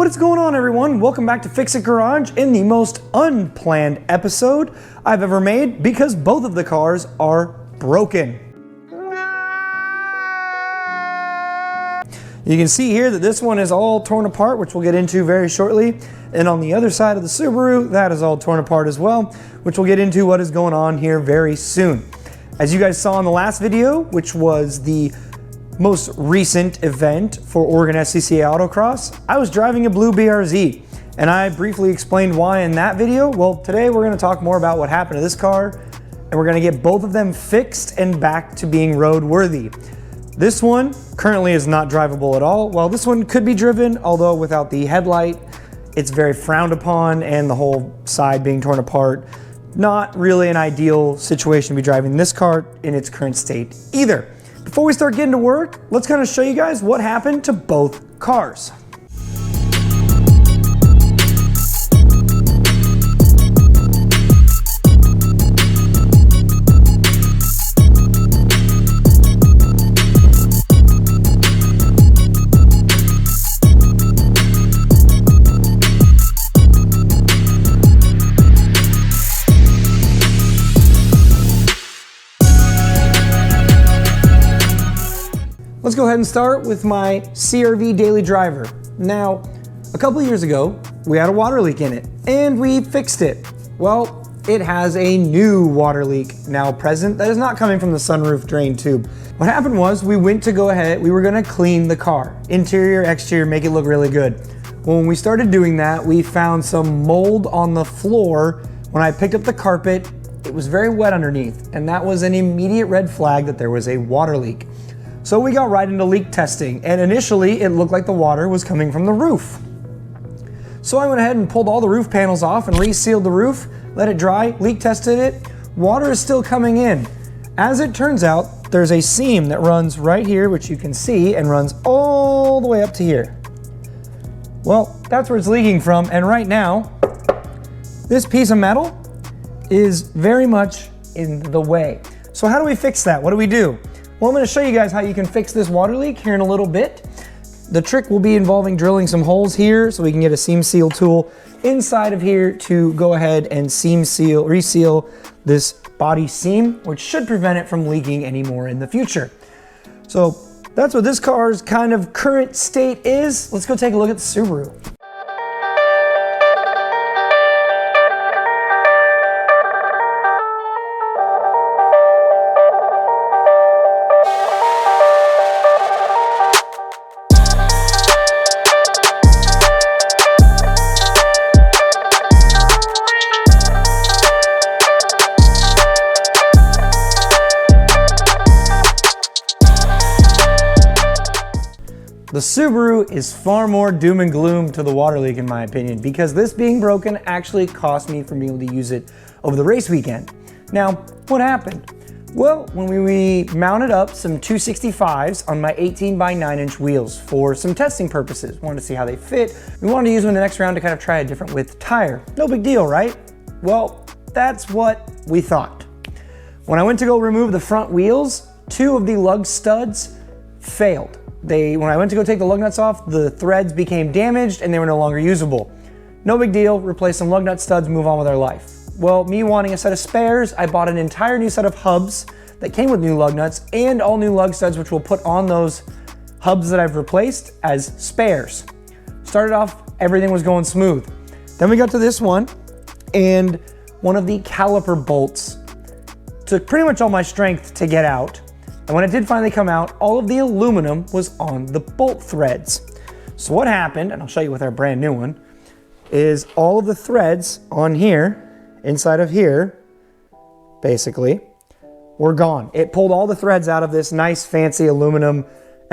What is going on, everyone? Welcome back to Fix It Garage in the most unplanned episode I've ever made because both of the cars are broken. You can see here that this one is all torn apart, which we'll get into very shortly. And on the other side of the Subaru, that is all torn apart as well, which we'll get into what is going on here very soon. As you guys saw in the last video, which was the most recent event for Oregon SCCA Autocross, I was driving a blue BRZ, and I briefly explained why in that video. Well, today we're going to talk more about what happened to this car, and we're going to get both of them fixed and back to being roadworthy. This one currently is not drivable at all, while this one could be driven, although without the headlight, it's very frowned upon, and the whole side being torn apart, not really an ideal situation to be driving this car in its current state either. Before we start getting to work, let's kind of show you guys what happened to both cars. Let's go ahead and start with my CRV daily driver. Now, a couple of years ago, we had a water leak in it and we fixed it. Well, it has a new water leak now present that is not coming from the sunroof drain tube. What happened was we went to go ahead, we were gonna clean the car, interior, exterior, make it look really good. Well, when we started doing that, we found some mold on the floor. When I picked up the carpet, it was very wet underneath, and that was an immediate red flag that there was a water leak. So we got right into leak testing, and initially it looked like the water was coming from the roof. So I went ahead and pulled all the roof panels off and resealed the roof, let it dry, leak tested it. Water is still coming in. As it turns out, there's a seam that runs right here, which you can see, and runs all the way up to here. Well, that's where it's leaking from, and right now, this piece of metal is very much in the way. So how do we fix that? What do we do? Well, I'm going to show you guys how you can fix this water leak here in a little bit. The trick will be involving drilling some holes here so we can get a seam seal tool inside of here to go ahead and seam seal, reseal this body seam, which should prevent it from leaking anymore in the future. So that's what this car's kind of current state is. Let's go take a look at the Subaru. The Subaru is far more doom and gloom to the water leak in my opinion, because this being broken actually cost me from being able to use it over the race weekend. Now, what happened? Well, when we mounted up some 265s on my 18 by 9-inch wheels for some testing purposes, wanted to see how they fit. We wanted to use them in the next round to kind of try a different width tire. No big deal, right? Well, that's what we thought. When I went to go remove the front wheels, two of the lug studs failed. When I went to go take the lug nuts off, the threads became damaged and they were no longer usable. No big deal, replace some lug nut studs, move on with our life. Well, me wanting a set of spares, I bought an entire new set of hubs that came with new lug nuts and all new lug studs, which we'll put on those hubs that I've replaced as spares. Started off, everything was going smooth. Then we got to this one, and one of the caliper bolts took pretty much all my strength to get out. And when it did finally come out, all of the aluminum was on the bolt threads. So what happened, and I'll show you with our brand new one, is all of the threads on here, inside of here, basically, were gone. It pulled all the threads out of this nice fancy aluminum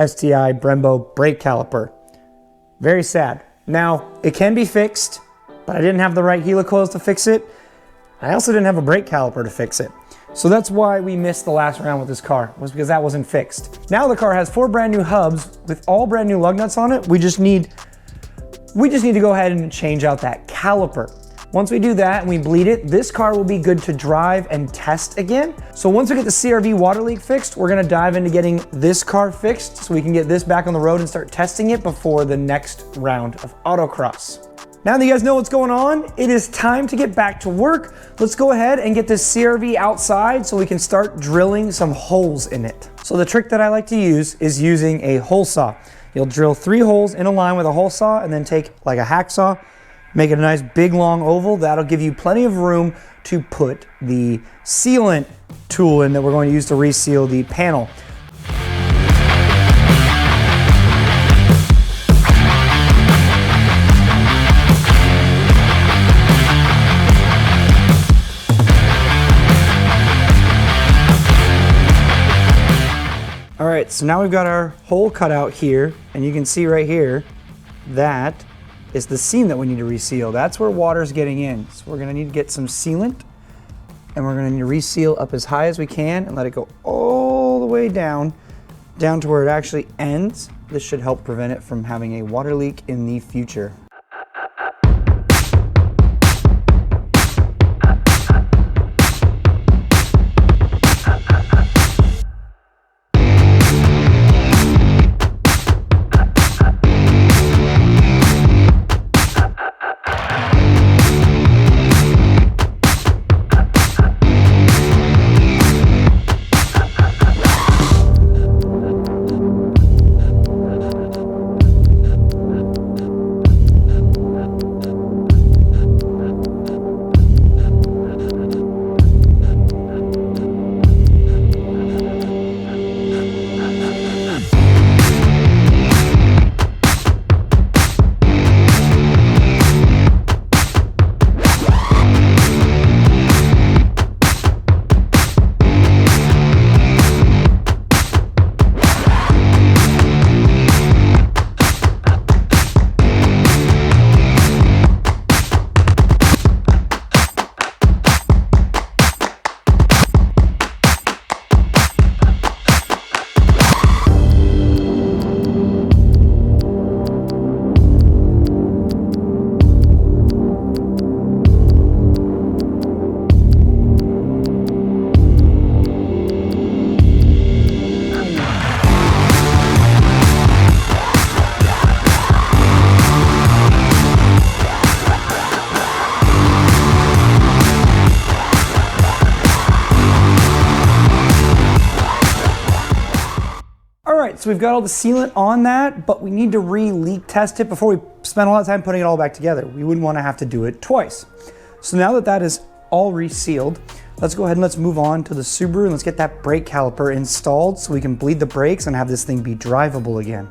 STI Brembo brake caliper. Very sad. Now, it can be fixed, but I didn't have the right helicoils to fix it. I also didn't have a brake caliper to fix it. So that's why we missed the last round with this car, was because that wasn't fixed. Now the car has 4 brand new hubs with all brand new lug nuts on it. We just need to go ahead and change out that caliper. Once we do that and we bleed it, this car will be good to drive and test again. So once we get the CRV water leak fixed, we're gonna dive into getting this car fixed so we can get this back on the road and start testing it before the next round of autocross. Now that you guys know what's going on, it is time to get back to work. Let's go ahead and get this CRV outside so we can start drilling some holes in it. So the trick that I like to use is using a hole saw. You'll drill 3 holes in a line with a hole saw and then take like a hacksaw, make it a nice big long oval. That'll give you plenty of room to put the sealant tool in that we're going to use to reseal the panel. All right, so now we've got our hole cut out here, and you can see right here, that is the seam that we need to reseal. That's where water's getting in. So we're gonna need to get some sealant, and we're gonna need to reseal up as high as we can and let it go all the way down to where it actually ends. This should help prevent it from having a water leak in the future. So we've got all the sealant on that, but we need to re-leak test it before we spend a lot of time putting it all back together. We wouldn't want to have to do it twice. So now that that is all resealed, let's go ahead and let's move on to the Subaru and let's get that brake caliper installed so we can bleed the brakes and have this thing be drivable again.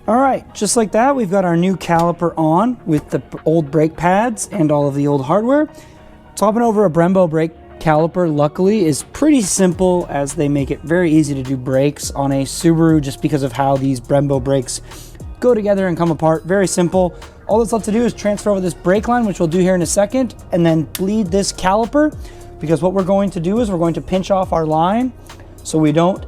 All right, just like that, we've got our new caliper on with the old brake pads and all of the old hardware. Swapping over a Brembo brake caliper, luckily, is pretty simple, as they make it very easy to do brakes on a Subaru just because of how these Brembo brakes go together and come apart. Very simple. All that's left to do is transfer over this brake line, which we'll do here in a second, and then bleed this caliper, because what we're going to do is we're going to pinch off our line so we don't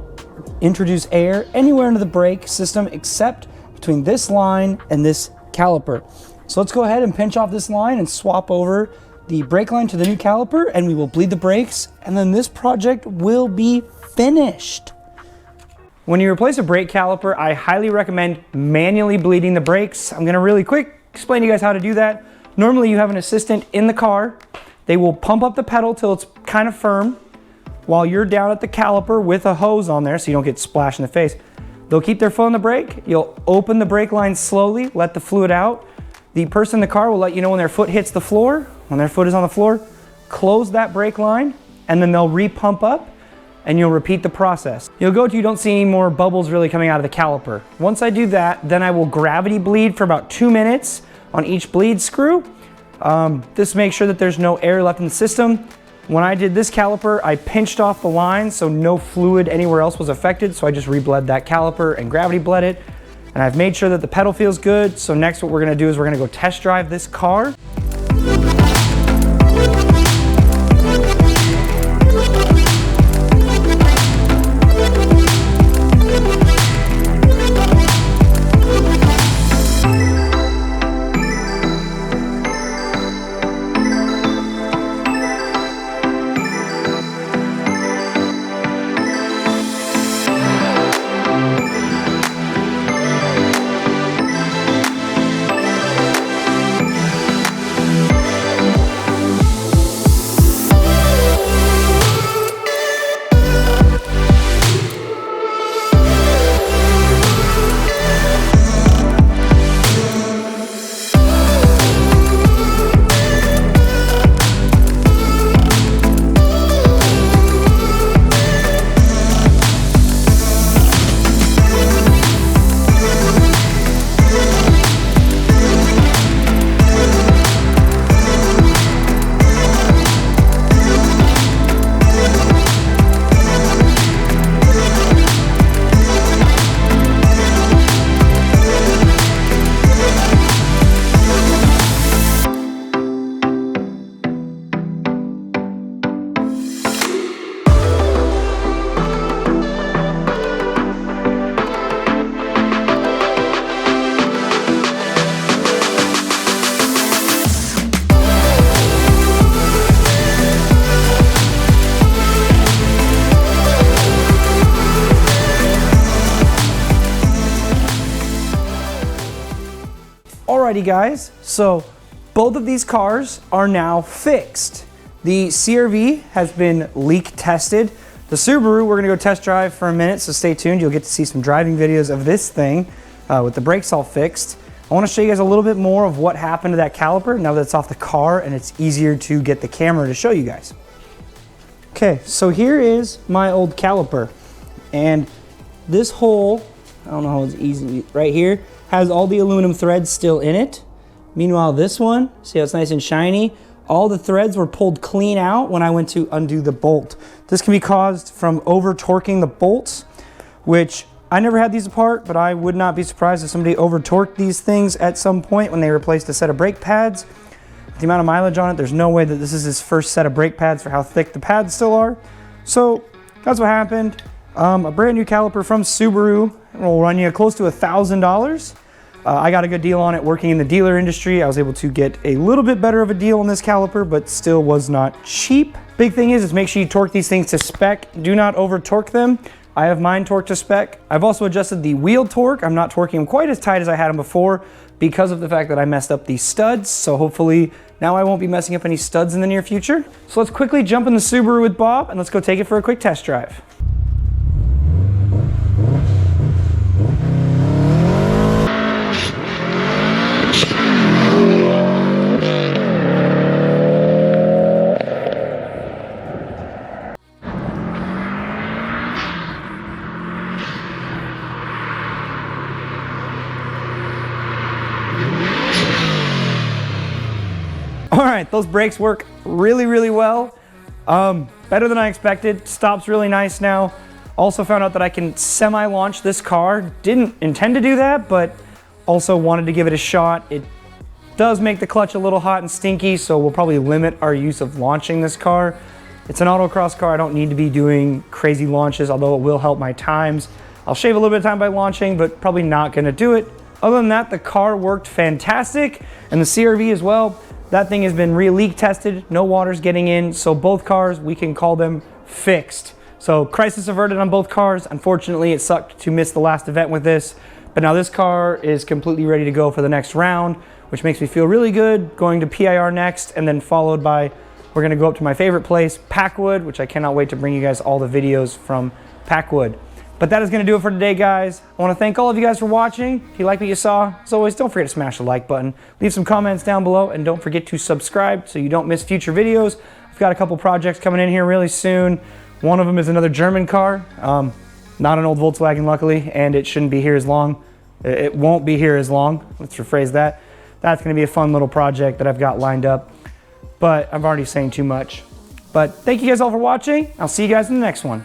introduce air anywhere into the brake system except between this line and this caliper. So let's go ahead and pinch off this line and swap over the brake line to the new caliper, and we will bleed the brakes, and then this project will be finished. When you replace a brake caliper, I highly recommend manually bleeding the brakes. I'm gonna really quick explain to you guys how to do that. Normally you have an assistant in the car. They will pump up the pedal till it's kind of firm while you're down at the caliper with a hose on there so you don't get splashed in the face. They'll keep their foot on the brake. You'll open the brake line slowly, let the fluid out. The person in the car will let you know when their foot hits the floor. When their foot is on the floor, close that brake line, and then they'll re-pump up, and you'll repeat the process. You'll go till you don't see any more bubbles really coming out of the caliper. Once I do that, then I will gravity bleed for about 2 minutes on each bleed screw. This makes sure that there's no air left in the system. When I did this caliper, I pinched off the line so no fluid anywhere else was affected, so I just re-bled that caliper and gravity bled it. And I've made sure that the pedal feels good, so next what we're gonna do is we're gonna go test drive this car. Alrighty guys, so both of these cars are now fixed. The CR-V has been leak tested. The Subaru, we're gonna go test drive for a minute, so stay tuned. You'll get to see some driving videos of this thing with the brakes all fixed. I wanna show you guys a little bit more of what happened to that caliper now that it's off the car and it's easier to get the camera to show you guys. Okay, so here is my old caliper. And this hole, I don't know how it's easy, right here, has all the aluminum threads still in it. Meanwhile, this one, see how it's nice and shiny? All the threads were pulled clean out when I went to undo the bolt. This can be caused from over torquing the bolts, which I never had these apart, but I would not be surprised if somebody over torqued these things at some point when they replaced a set of brake pads. The amount of mileage on it, there's no way that this is his first set of brake pads for how thick the pads still are. So that's what happened. A brand new caliper from Subaru will run you close to $1,000. I got a good deal on it working in the dealer industry. I was able to get a little bit better of a deal on this caliper, but still was not cheap. Big thing is make sure you torque these things to spec. Do not over torque them. I have mine torqued to spec. I've also adjusted the wheel torque. I'm not torquing them quite as tight as I had them before because of the fact that I messed up these studs. So hopefully now I won't be messing up any studs in the near future. So let's quickly jump in the Subaru with Bob and let's go take it for a quick test drive. All right, those brakes work really, really well. Better than I expected. Stops really nice now. Also found out that I can semi-launch this car. Didn't intend to do that, but also wanted to give it a shot. It does make the clutch a little hot and stinky, so we'll probably limit our use of launching this car. It's an autocross car. I don't need to be doing crazy launches, although it will help my times. I'll shave a little bit of time by launching, but probably not gonna do it. Other than that, the car worked fantastic, and the CR-V as well. That thing has been re-leak tested, no water's getting in, so both cars, we can call them fixed. So crisis averted on both cars. Unfortunately, it sucked to miss the last event with this, but now this car is completely ready to go for the next round, which makes me feel really good. Going to PIR next, and then followed by, we're gonna go up to my favorite place, Packwood, which I cannot wait to bring you guys all the videos from Packwood. But that is gonna do it for today, guys. I wanna thank all of you guys for watching. If you like what you saw, as always, don't forget to smash the like button, leave some comments down below, and don't forget to subscribe so you don't miss future videos. I've got a couple projects coming in here really soon. One of them is another German car, not an old Volkswagen, luckily, and it shouldn't be here as long. It won't be here as long, let's rephrase that. That's gonna be a fun little project that I've got lined up, but I'm already saying too much. But thank you guys all for watching. I'll see you guys in the next one.